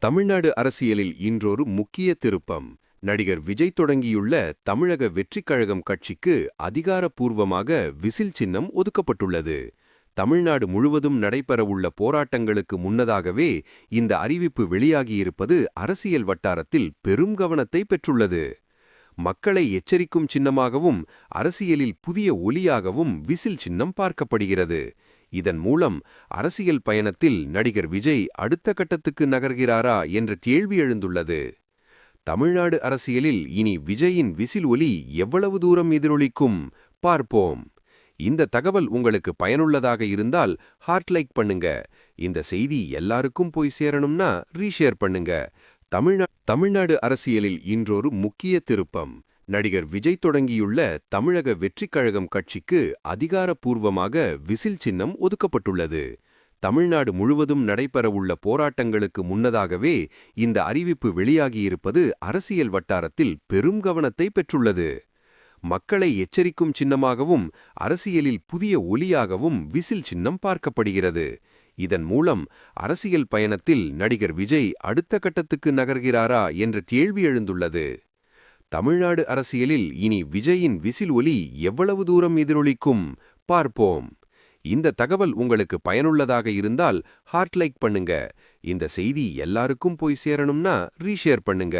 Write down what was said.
தமிழ்நாடு அரசியலில் இன்றொரு முக்கிய திருப்பம். நடிகர் விஜய் தொடங்கியுள்ள தமிழக வெற்றிக் கழகம் கட்சிக்கு அதிகாரப்பூர்வமாக விசில் சின்னம் ஒதுக்கப்பட்டுள்ளது. தமிழ்நாடு முழுவதும் நடைபெறவுள்ள போராட்டங்களுக்கு முன்னதாகவே இந்த அறிவிப்பு வெளியாகியிருப்பது அரசியல் வட்டாரத்தில் பெரும் கவனத்தை பெற்றுள்ளது. மக்களை எச்சரிக்கும் சின்னமாகவும் அரசியலில் புதிய ஒலியாகவும் விசில் சின்னம் பார்க்கப்படுகிறது. இதன் மூலம் அரசியல் பயணத்தில் நடிகர் விஜய் அடுத்த கட்டத்துக்கு நகர்கிறாரா என்ற கேள்வி எழுந்துள்ளது. தமிழ்நாடு அரசியலில் இனி விஜயின் விசில் ஒலி எவ்வளவு தூரம் எதிரொலிக்கும் பார்ப்போம். இந்த தகவல் உங்களுக்கு பயனுள்ளதாக இருந்தால் ஹார்ட் லைக் பண்ணுங்க. இந்த செய்தி எல்லாருக்கும் போய் சேரணும்னா ரீஷேர் பண்ணுங்க. தமிழ்நாடு அரசியலில் இன்றொரு முக்கிய திருப்பம். நடிகர் விஜய் தொடங்கியுள்ள தமிழக வெற்றிக் கழகம் கட்சிக்கு அதிகாரப்பூர்வமாக விசில் சின்னம் ஒதுக்கப்பட்டுள்ளது. தமிழ்நாடு முழுவதும் நடைபெறவுள்ள போராட்டங்களுக்கு முன்னதாகவே இந்த அறிவிப்பு வெளியாகியிருப்பது அரசியல் வட்டாரத்தில் பெரும் கவனத்தை பெற்றுள்ளது. மக்களை எச்சரிக்கும் சின்னமாகவும் அரசியலில் புதிய ஒலியாகவும் விசில் சின்னம் பார்க்கப்படுகிறது. இதன் மூலம் அரசியல் பயணத்தில் நடிகர் விஜய் அடுத்த கட்டத்துக்கு நகர்கிறாரா என்ற கேள்வி எழுந்துள்ளது. தமிழ்நாடு அரசியலில் இனி விஜயின் விசில் ஒலி எவ்வளவு தூரம் எதிரொலிக்கும் பார்ப்போம். இந்த தகவல் உங்களுக்கு பயனுள்ளதாக இருந்தால் ஹார்ட் லைக் பண்ணுங்க. இந்த செய்தி எல்லாருக்கும் போய் சேரணும்னா ரீஷேர் பண்ணுங்க.